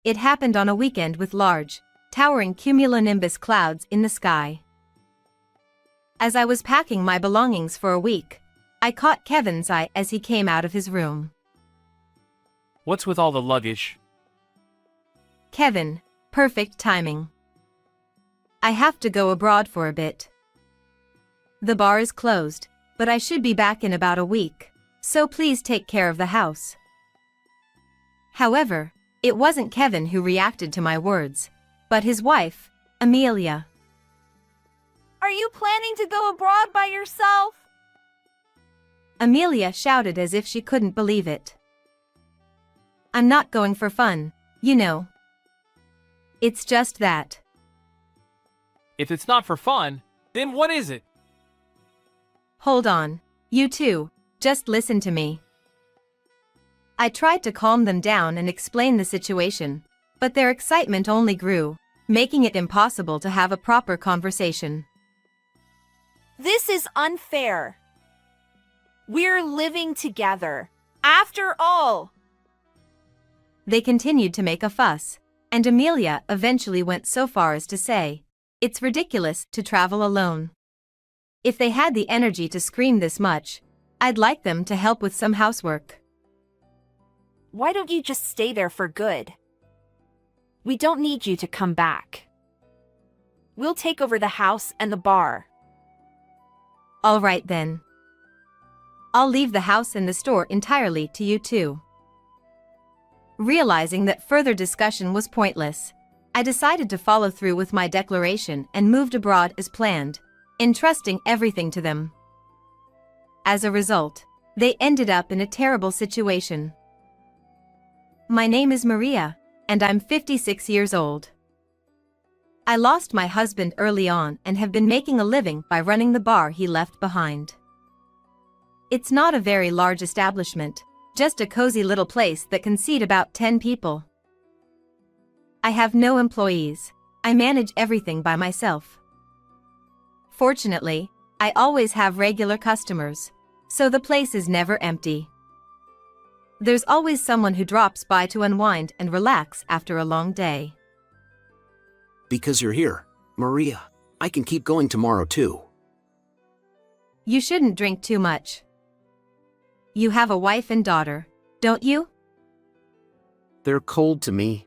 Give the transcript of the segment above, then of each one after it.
It happened on a weekend with large, towering cumulonimbus clouds in the sky. As I was packing my belongings for a week, I caught Kevin's eye as he came out of his room. What's with all the luggage? Kevin, perfect timing. I have to go abroad for a bit. The bar is closed, but I should be back in about a week, so please take care of the house. However, it wasn't Kevin who reacted to my words, but his wife, Amelia. Are you planning to go abroad by yourself? Amelia shouted as if she couldn't believe it. I'm not going for fun, you know. It's just that. If it's not for fun, then what is it? Hold on, you two, just listen to me. I tried to calm them down and explain the situation, but their excitement only grew, making it impossible to have a proper conversation. This is unfair. We're living together, after all. They continued to make a fuss, and Amelia eventually went so far as to say, "It's ridiculous to travel alone. If they had the energy to scream this much, I'd like them to help with some housework." Why don't you just stay there for good? We don't need you to come back. We'll take over the house and the bar. All right then. I'll leave the house and the store entirely to you two. Realizing that further discussion was pointless, I decided to follow through with my declaration and moved abroad as planned, entrusting everything to them. As a result, they ended up in a terrible situation. My name is Maria, and I'm 56 years old. I lost my husband early on and have been making a living by running the bar he left behind. It's not a very large establishment, just a cozy little place that can seat about 10 people. I have no employees. I manage everything by myself. Fortunately, I always have regular customers, so the place is never empty. There's always someone who drops by to unwind and relax after a long day. Because you're here, Maria, I can keep going tomorrow too. You shouldn't drink too much. You have a wife and daughter, don't you? They're cold to me.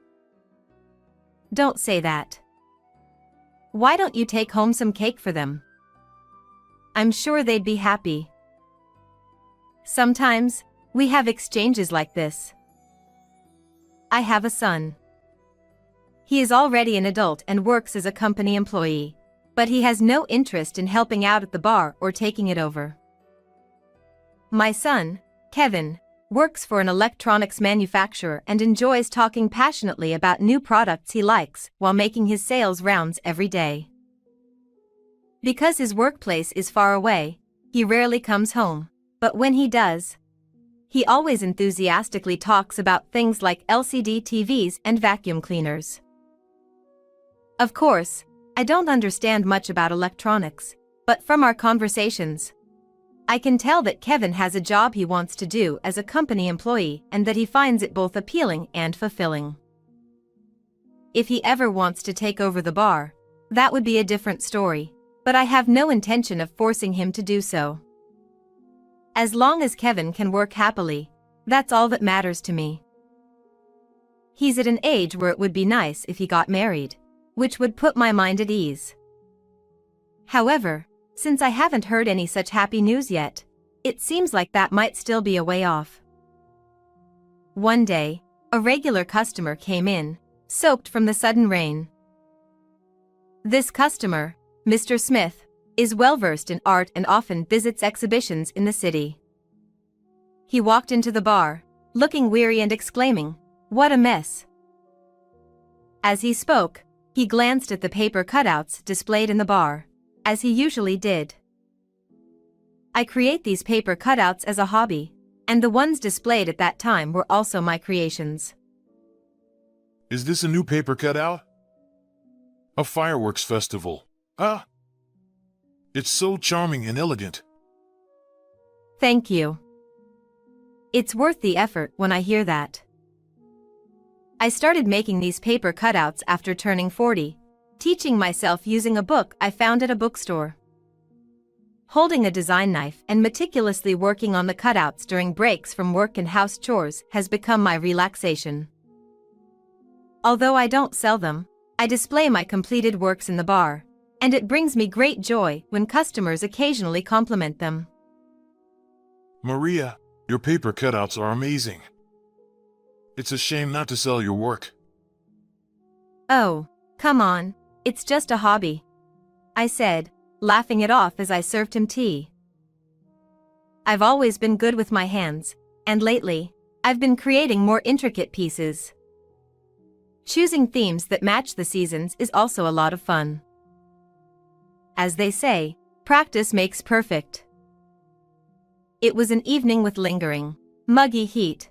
Don't say that. Why don't you take home some cake for them? I'm sure they'd be happy. Sometimes, we have exchanges like this. I have a son. He is already an adult and works as a company employee, but he has no interest in helping out at the bar or taking it over. My son, Kevin, works for an electronics manufacturer and enjoys talking passionately about new products he likes while making his sales rounds every day. Because his workplace is far away, he rarely comes home, but when he does, he always enthusiastically talks about things like LCD TVs and vacuum cleaners. Of course, I don't understand much about electronics, but from our conversations, I can tell that Kevin has a job he wants to do as a company employee and that he finds it both appealing and fulfilling. If he ever wants to take over the bar, that would be a different story, but I have no intention of forcing him to do so. As long as Kevin can work happily, that's all that matters to me. He's at an age where it would be nice if he got married, which would put my mind at ease. However, since I haven't heard any such happy news yet, it seems like that might still be a way off. One day, a regular customer came in, soaked from the sudden rain. This customer, Mr. Smith, is well-versed in art and often visits exhibitions in the city. He walked into the bar, looking weary and exclaiming, "What a mess!" As he spoke, he glanced at the paper cutouts displayed in the bar, as he usually did. I create these paper cutouts as a hobby, and the ones displayed at that time were also my creations. Is this a new paper cutout? A fireworks festival. Ah! It's so charming and elegant. Thank you. It's worth the effort when I hear that. I started making these paper cutouts after turning 40, teaching myself using a book I found at a bookstore. Holding a design knife and meticulously working on the cutouts during breaks from work and house chores has become my relaxation. Although I don't sell them, I display my completed works in the bar, and it brings me great joy when customers occasionally compliment them. Maria, your paper cutouts are amazing. It's a shame not to sell your work. Oh, come on, it's just a hobby, I said, laughing it off as I served him tea. I've always been good with my hands, and lately, I've been creating more intricate pieces. Choosing themes that match the seasons is also a lot of fun. As they say, practice makes perfect. It was an evening with lingering, muggy heat.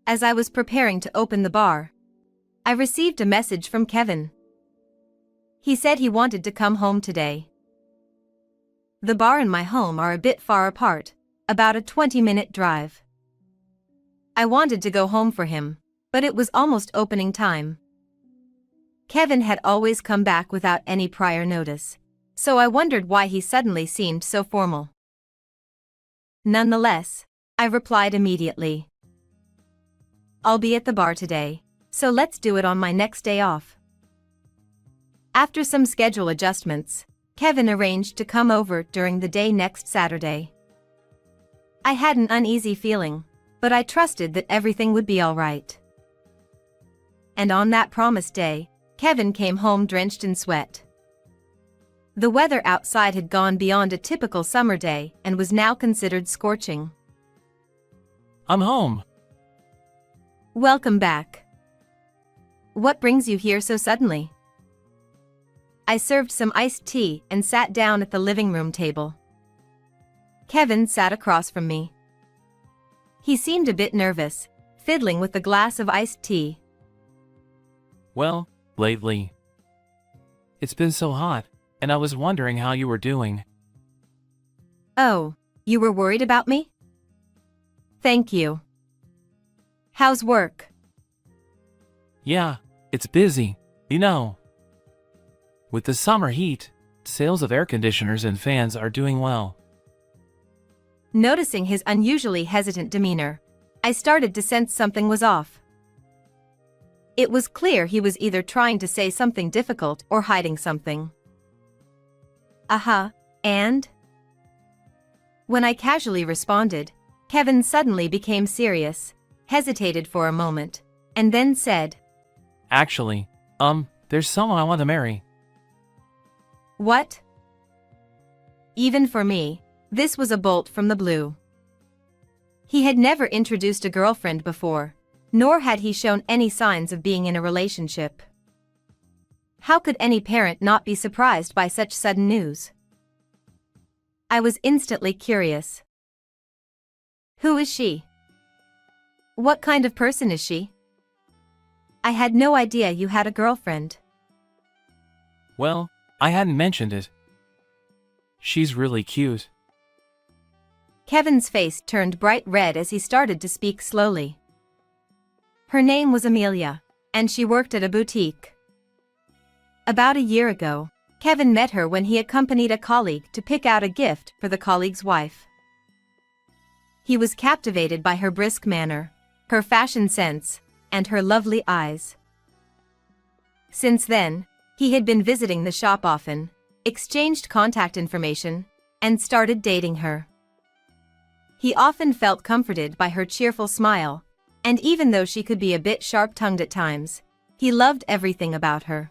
As I was preparing to open the bar, I received a message from Kevin. He said he wanted to come home today. The bar and my home are a bit far apart, about a 20-minute drive. I wanted to go home for him, but it was almost opening time. Kevin had always come back without any prior notice, so I wondered why he suddenly seemed so formal. Nonetheless, I replied immediately. I'll be at the bar today, so let's do it on my next day off. After some schedule adjustments, Kevin arranged to come over during the day next Saturday. I had an uneasy feeling, but I trusted that everything would be all right. And on that promised day, Kevin came home drenched in sweat. The weather outside had gone beyond a typical summer day and was now considered scorching. I'm home. Welcome back. What brings you here so suddenly? I served some iced tea and sat down at the living room table. Kevin sat across from me. He seemed a bit nervous, fiddling with the glass of iced tea. Well, lately. It's been so hot, and I was wondering how you were doing. Oh, you were worried about me? Thank you. How's work? Yeah, it's busy, you know. With the summer heat, sales of air conditioners and fans are doing well. Noticing his unusually hesitant demeanor, I started to sense something was off. It was clear he was either trying to say something difficult or hiding something. And? When I casually responded, Kevin suddenly became serious, hesitated for a moment, and then said, Actually, there's someone I want to marry. What? Even for me, this was a bolt from the blue. He had never introduced a girlfriend before, nor had he shown any signs of being in a relationship. How could any parent not be surprised by such sudden news? I was instantly curious. Who is she? What kind of person is she? I had no idea you had a girlfriend. Well, I hadn't mentioned it. She's really cute. Kevin's face turned bright red as he started to speak slowly. Her name was Amelia, and she worked at a boutique. About a year ago, Kevin met her when he accompanied a colleague to pick out a gift for the colleague's wife. He was captivated by her brisk manner, her fashion sense, and her lovely eyes. Since then, he had been visiting the shop often, exchanged contact information, and started dating her. He often felt comforted by her cheerful smile, and even though she could be a bit sharp-tongued at times, he loved everything about her.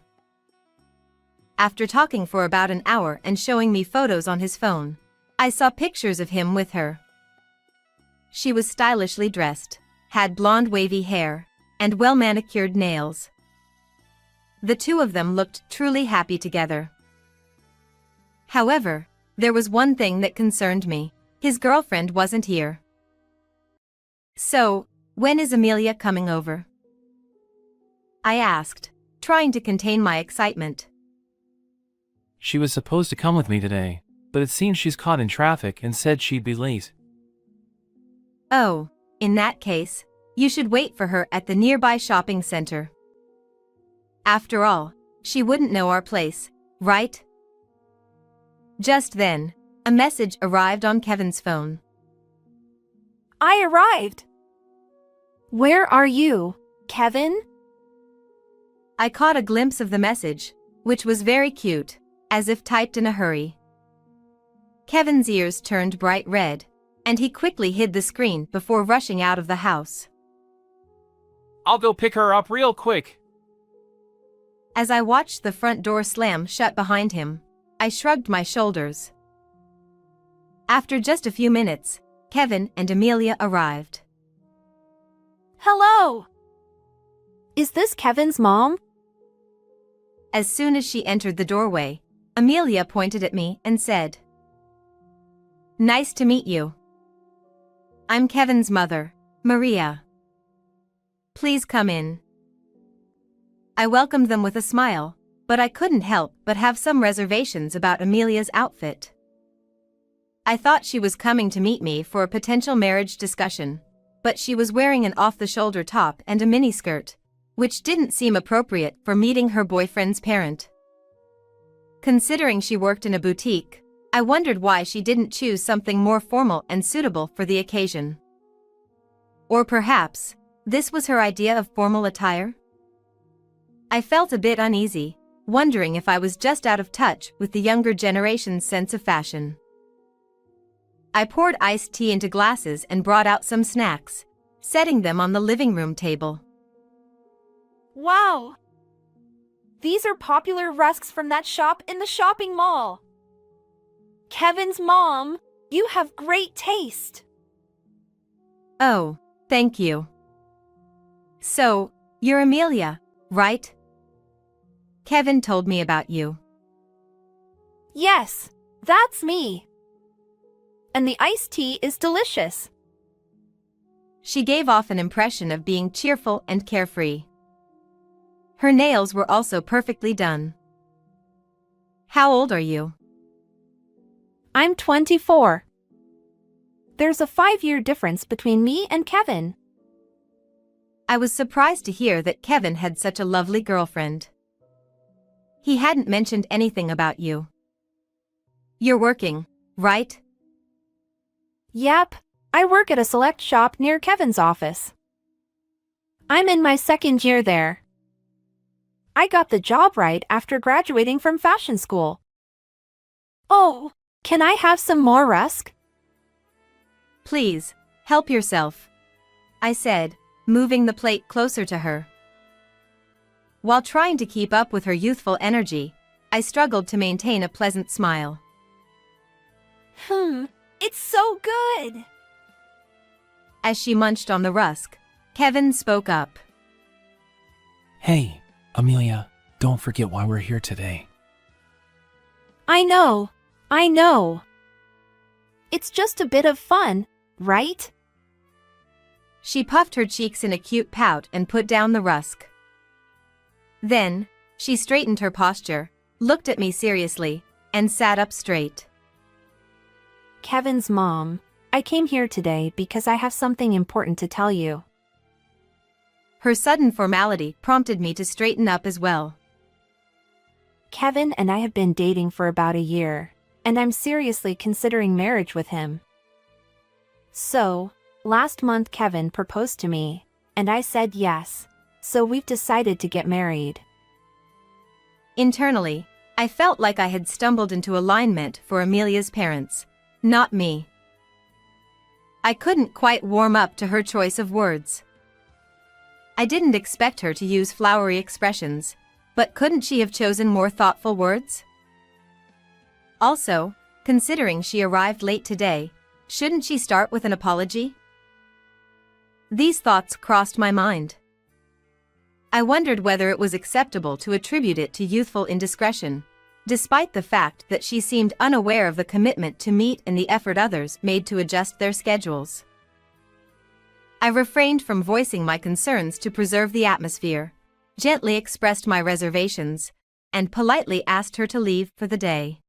After talking for about an hour and showing me photos on his phone, I saw pictures of him with her. She was stylishly dressed, had blonde wavy hair, and well-manicured nails. The two of them looked truly happy together. However, there was one thing that concerned me. His girlfriend wasn't here. So, when is Amelia coming over? I asked, trying to contain my excitement. She was supposed to come with me today, but it seems she's caught in traffic and said she'd be late. Oh, in that case, You should wait for her at the nearby shopping center. After all, she wouldn't know our place, right? Just then, a message arrived on Kevin's phone. I arrived. Where are you, Kevin? I caught a glimpse of the message, which was very cute, as if typed in a hurry. Kevin's ears turned bright red, and he quickly hid the screen before rushing out of the house. I'll go pick her up real quick. As I watched the front door slam shut behind him, I shrugged my shoulders. After just a few minutes, Kevin and Amelia arrived. Hello. Is this Kevin's mom? As soon as she entered the doorway, Amelia pointed at me and said, "Nice to meet you. I'm Kevin's mother, Maria. Please come in." I welcomed them with a smile, but I couldn't help but have some reservations about Amelia's outfit. I thought she was coming to meet me for a potential marriage discussion, but she was wearing an off-the-shoulder top and a miniskirt, which didn't seem appropriate for meeting her boyfriend's parent. Considering she worked in a boutique, I wondered why she didn't choose something more formal and suitable for the occasion. Or perhaps, this was her idea of formal attire? I felt a bit uneasy, wondering if I was just out of touch with the younger generation's sense of fashion. I poured iced tea into glasses and brought out some snacks, setting them on the living room table. Wow. These are popular rusks from that shop in the shopping mall. Kevin's mom, you have great taste. Oh, thank you. So, you're Amelia, right? Kevin told me about you. Yes, that's me. And the iced tea is delicious. She gave off an impression of being cheerful and carefree. Her nails were also perfectly done. How old are you? I'm 24. There's a 5-year difference between me and Kevin. I was surprised to hear that Kevin had such a lovely girlfriend. He hadn't mentioned anything about you. You're working, right? Yep, I work at a select shop near Kevin's office. I'm in my 2nd year there. I got the job right after graduating from fashion school. Oh, can I have some more rusk? Please, help yourself, I said, moving the plate closer to her. While trying to keep up with her youthful energy, I struggled to maintain a pleasant smile. It's so good. As she munched on the rusk, Kevin spoke up. Hey, Amelia, don't forget why we're here today. I know. It's just a bit of fun, right? She puffed her cheeks in a cute pout and put down the rusk. Then, she straightened her posture, looked at me seriously, and sat up straight. Kevin's mom, I came here today because I have something important to tell you. Her sudden formality prompted me to straighten up as well. Kevin and I have been dating for about a year, and I'm seriously considering marriage with him. So, last month Kevin proposed to me, and I said yes, so we've decided to get married. Internally, I felt like I had stumbled into alignment for Amelia's parents, not me. I couldn't quite warm up to her choice of words. I didn't expect her to use flowery expressions, but couldn't she have chosen more thoughtful words? Also, considering she arrived late today, shouldn't she start with an apology? These thoughts crossed my mind. I wondered whether it was acceptable to attribute it to youthful indiscretion, despite the fact that she seemed unaware of the commitment to meet and the effort others made to adjust their schedules. I refrained from voicing my concerns to preserve the atmosphere, gently expressed my reservations, and politely asked her to leave for the day.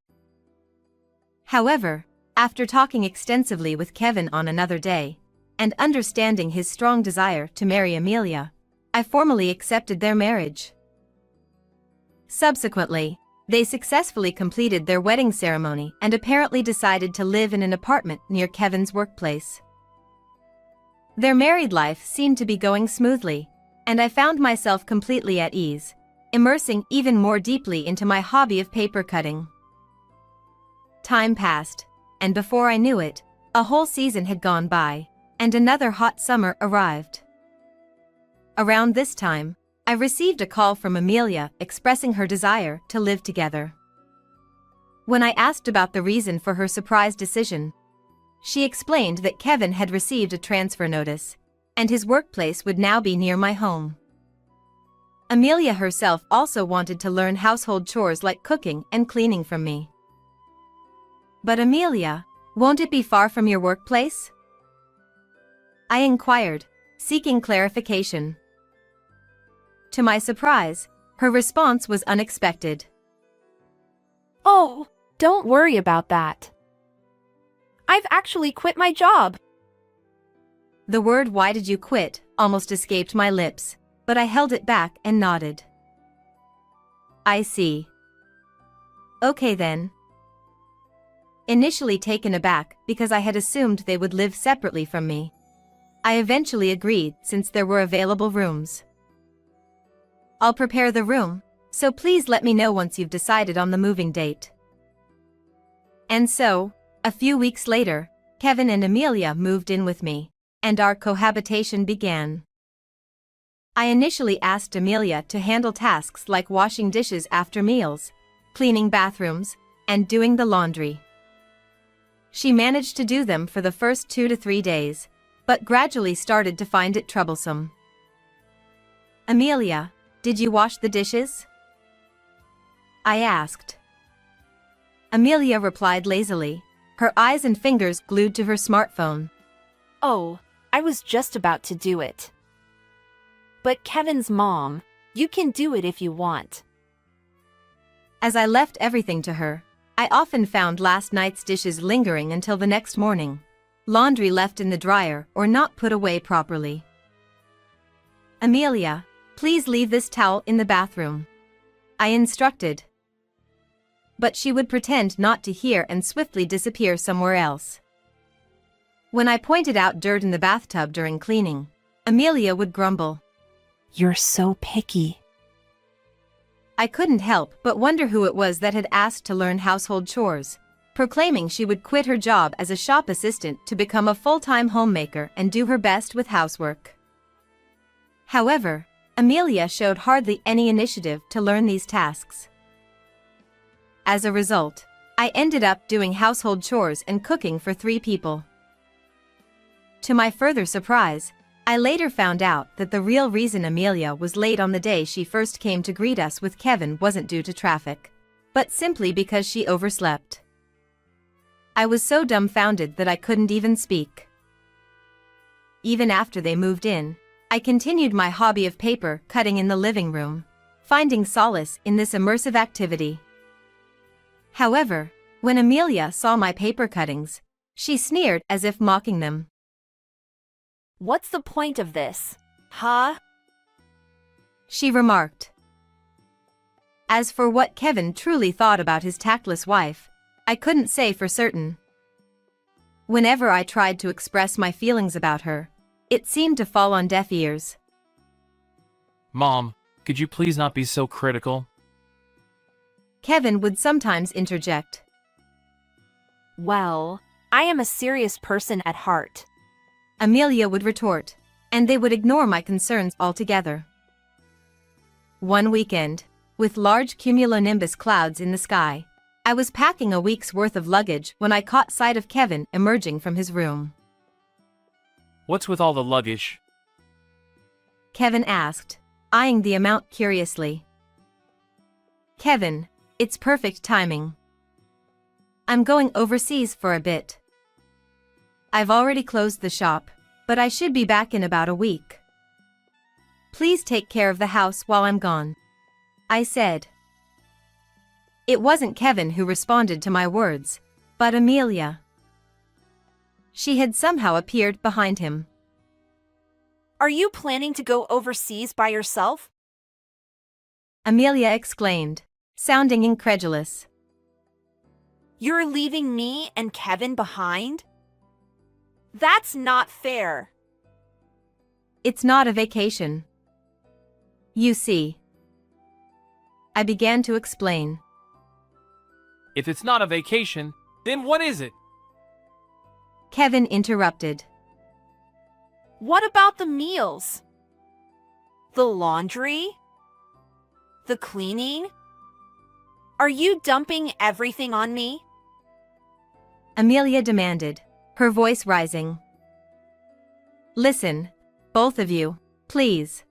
However, after talking extensively with Kevin on another day, and understanding his strong desire to marry Amelia, I formally accepted their marriage. Subsequently, they successfully completed their wedding ceremony and apparently decided to live in an apartment near Kevin's workplace. Their married life seemed to be going smoothly, and I found myself completely at ease, immersing even more deeply into my hobby of paper cutting. Time passed, and before I knew it, a whole season had gone by, and another hot summer arrived. Around this time, I received a call from Amelia expressing her desire to live together. When I asked about the reason for her surprise decision, she explained that Kevin had received a transfer notice, and his workplace would now be near my home. Amelia herself also wanted to learn household chores like cooking and cleaning from me. "But Amelia, won't it be far from your workplace?" I inquired, seeking clarification. To my surprise, her response was unexpected. Oh, don't worry about that. I've actually quit my job. The word "why did you quit" almost escaped my lips, but I held it back and nodded. I see. Okay then. Initially taken aback because I had assumed they would live separately from me, I eventually agreed since there were available rooms. "I'll prepare the room, so please let me know once you've decided on the moving date." And so, a few weeks later, Kevin and Amelia moved in with me, and our cohabitation began. I initially asked Amelia to handle tasks like washing dishes after meals, cleaning bathrooms, and doing the laundry. She managed to do them for the first 2 to 3 days, but gradually started to find it troublesome. "Amelia, did you wash the dishes?" I asked. Amelia replied lazily, her eyes and fingers glued to her smartphone. Oh, I was just about to do it. But Kevin's mom, you can do it if you want. As I left everything to her, I often found last night's dishes lingering until the next morning, laundry left in the dryer or not put away properly. "Amelia, please leave this towel in the bathroom," I instructed. But she would pretend not to hear and swiftly disappear somewhere else. When I pointed out dirt in the bathtub during cleaning, Amelia would grumble. You're so picky. I couldn't help but wonder who it was that had asked to learn household chores, proclaiming she would quit her job as a shop assistant to become a full-time homemaker and do her best with housework. However, Amelia showed hardly any initiative to learn these tasks. As a result, I ended up doing household chores and cooking for 3 people. To my further surprise, I later found out that the real reason Amelia was late on the day she first came to greet us with Kevin wasn't due to traffic, but simply because she overslept. I was so dumbfounded that I couldn't even speak. Even after they moved in, I continued my hobby of paper cutting in the living room, finding solace in this immersive activity. However, when Amelia saw my paper cuttings, she sneered as if mocking them. What's the point of this, huh? She remarked. As for what Kevin truly thought about his tactless wife, I couldn't say for certain. Whenever I tried to express my feelings about her, it seemed to fall on deaf ears. Mom, could you please not be so critical? Kevin would sometimes interject. Well, I am a serious person at heart. Amelia would retort, and they would ignore my concerns altogether. One weekend, with large cumulonimbus clouds in the sky, I was packing a week's worth of luggage when I caught sight of Kevin emerging from his room. What's with all the luggage? Kevin asked, eyeing the amount curiously. Kevin, it's perfect timing. I'm going overseas for a bit. I've already closed the shop, but I should be back in about a week. Please take care of the house while I'm gone, I said. It wasn't Kevin who responded to my words, but Amelia. She had somehow appeared behind him. Are you planning to go overseas by yourself? Amelia exclaimed, sounding incredulous. You're leaving me and Kevin behind? That's not fair. It's not a vacation. You see. I began to explain. If it's not a vacation, then what is it? Kevin interrupted. What about the meals? The laundry? The cleaning? Are you dumping everything on me? Amelia demanded, her voice rising. Listen, both of you, please.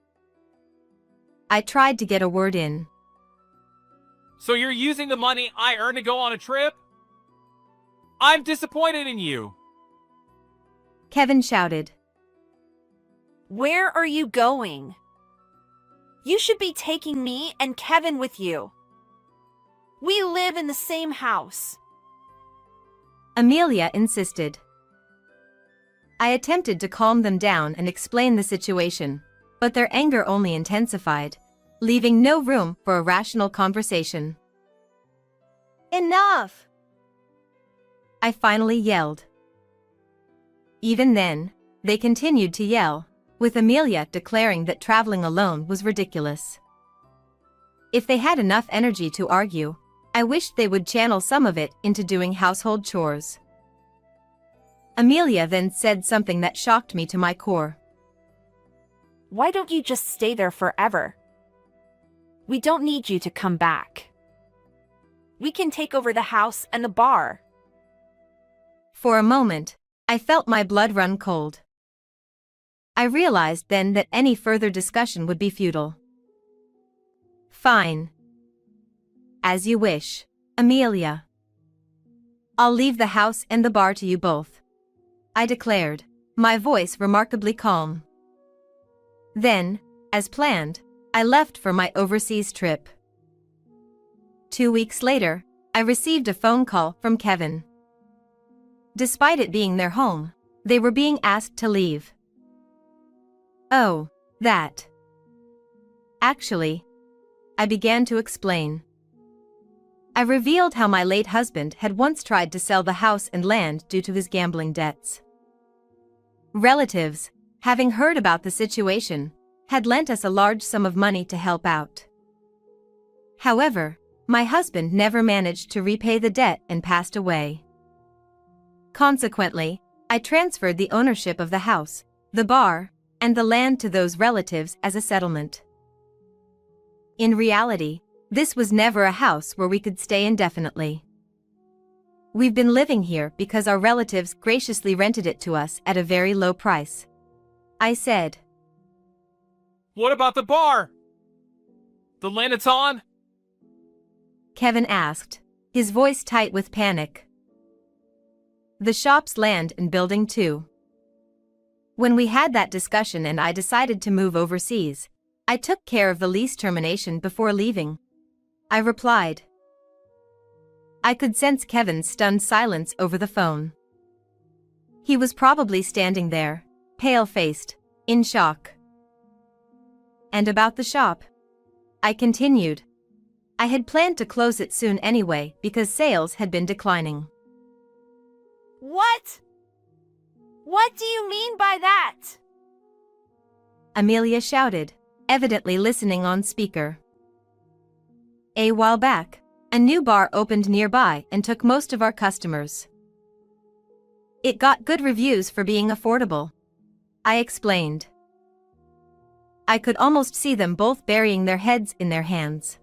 I tried to get a word in. So you're using the money I earn to go on a trip? I'm disappointed in you. Kevin shouted. Where are you going? You should be taking me and Kevin with you. We live in the same house. Amelia insisted. I attempted to calm them down and explain the situation, but their anger only intensified, leaving no room for a rational conversation. Enough! I finally yelled. Even then, they continued to yell, with Amelia declaring that traveling alone was ridiculous. If they had enough energy to argue, I wished they would channel some of it into doing household chores. Amelia then said something that shocked me to my core. Why don't you just stay there forever? We don't need you to come back. We can take over the house and the bar. For a moment, I felt my blood run cold. I realized then that any further discussion would be futile. Fine. As you wish, Amelia. I'll leave the house and the bar to you both, I declared, my voice remarkably calm. Then, as planned, I left for my overseas trip. 2 weeks later, I received a phone call from Kevin. Despite it being their home, they were being asked to leave. Oh, that. Actually, I began to explain. I revealed how my late husband had once tried to sell the house and land due to his gambling debts. Relatives, having heard about the situation, had lent us a large sum of money to help out. However, my husband never managed to repay the debt and passed away. Consequently, I transferred the ownership of the house, the bar, and the land to those relatives as a settlement. In reality, this was never a house where we could stay indefinitely. We've been living here because our relatives graciously rented it to us at a very low price, I said. What about the bar? The land it's on? Kevin asked, his voice tight with panic. The shop's land and building too. When we had that discussion and I decided to move overseas, I took care of the lease termination before leaving, I replied. I could sense Kevin's stunned silence over the phone. He was probably standing there, pale-faced, in shock. And about the shop? I continued. I had planned to close it soon anyway because sales had been declining. What? What do you mean by that? Amelia shouted, evidently listening on speaker. A while back, a new bar opened nearby and took most of our customers. It got good reviews for being affordable, I explained. I could almost see them both burying their heads in their hands.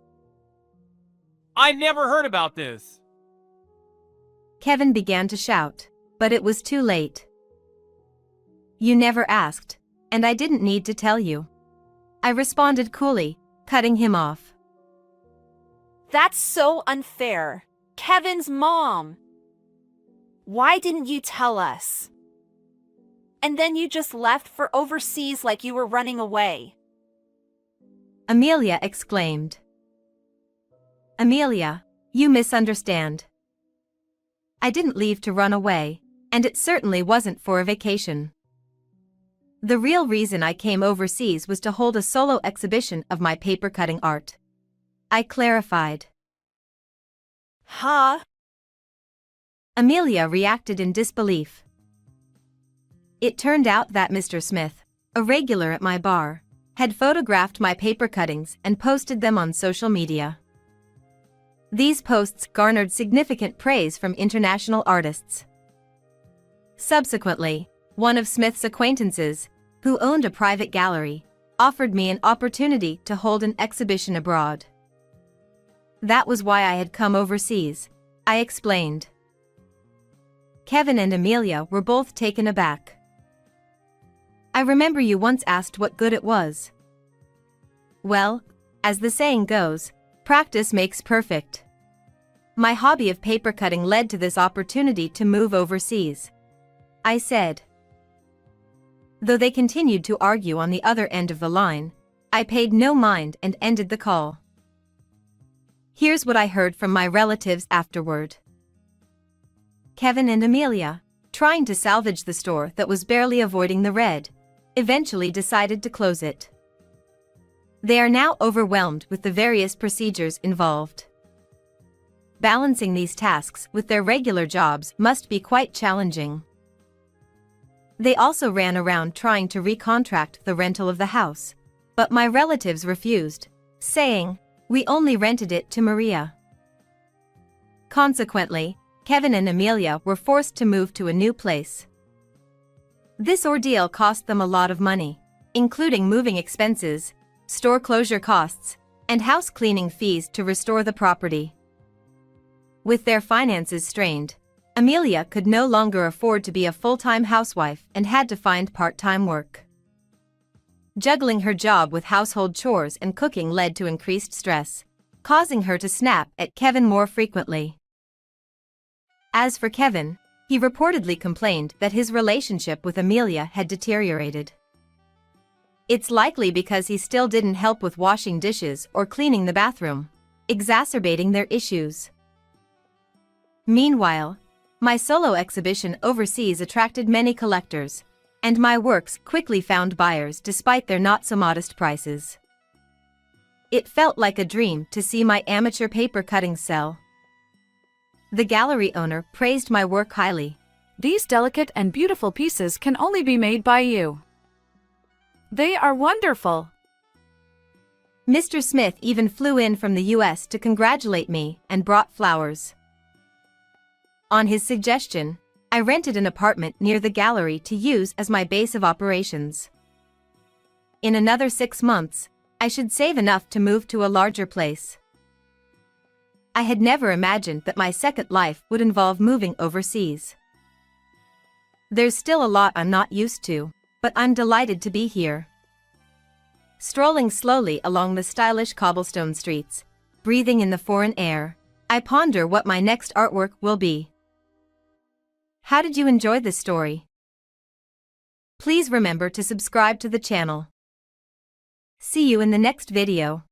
I never heard about this. Kevin began to shout, but it was too late. You never asked, and I didn't need to tell you, I responded coolly, cutting him off. That's so unfair. Kevin's mom. Why didn't you tell us? And then you just left for overseas like you were running away. Amelia exclaimed. Amelia, you misunderstand. I didn't leave to run away, and it certainly wasn't for a vacation. The real reason I came overseas was to hold a solo exhibition of my paper cutting art. I clarified. Huh? Amelia reacted in disbelief. It turned out that Mr. Smith, a regular at my bar, had photographed my paper cuttings and posted them on social media. These posts garnered significant praise from international artists. Subsequently, one of Smith's acquaintances, who owned a private gallery, offered me an opportunity to hold an exhibition abroad. That was why I had come overseas, I explained. Kevin and Amelia were both taken aback. I remember you once asked what good it was. Well, as the saying goes, practice makes perfect. My hobby of paper cutting led to this opportunity to move overseas, I said. Though they continued to argue on the other end of the line, I paid no mind and ended the call. Here's what I heard from my relatives afterward. Kevin and Amelia, trying to salvage the store that was barely avoiding the red, eventually decided to close it. They are now overwhelmed with the various procedures involved. Balancing these tasks with their regular jobs must be quite challenging. They also ran around trying to recontract the rental of the house, but my relatives refused, saying, "We only rented it to Maria." Consequently, Kevin and Amelia were forced to move to a new place. This ordeal cost them a lot of money, including moving expenses, store closure costs, and house cleaning fees to restore the property. With their finances strained, Amelia could no longer afford to be a full-time housewife and had to find part-time work. Juggling her job with household chores and cooking led to increased stress, causing her to snap at Kevin more frequently. As for Kevin, he reportedly complained that his relationship with Amelia had deteriorated. It's likely because he still didn't help with washing dishes or cleaning the bathroom, exacerbating their issues. Meanwhile, my solo exhibition overseas attracted many collectors, and my works quickly found buyers despite their not-so-modest prices. It felt like a dream to see my amateur paper cuttings sell. The gallery owner praised my work highly. These delicate and beautiful pieces can only be made by you. They are wonderful. Mr. Smith even flew in from the US to congratulate me and brought flowers. On his suggestion, I rented an apartment near the gallery to use as my base of operations. In another 6 months, I should save enough to move to a larger place. I had never imagined that my second life would involve moving overseas. There's still a lot I'm not used to, but I'm delighted to be here. Strolling slowly along the stylish cobblestone streets, breathing in the foreign air, I ponder what my next artwork will be. How did you enjoy this story? Please remember to subscribe to the channel. See you in the next video.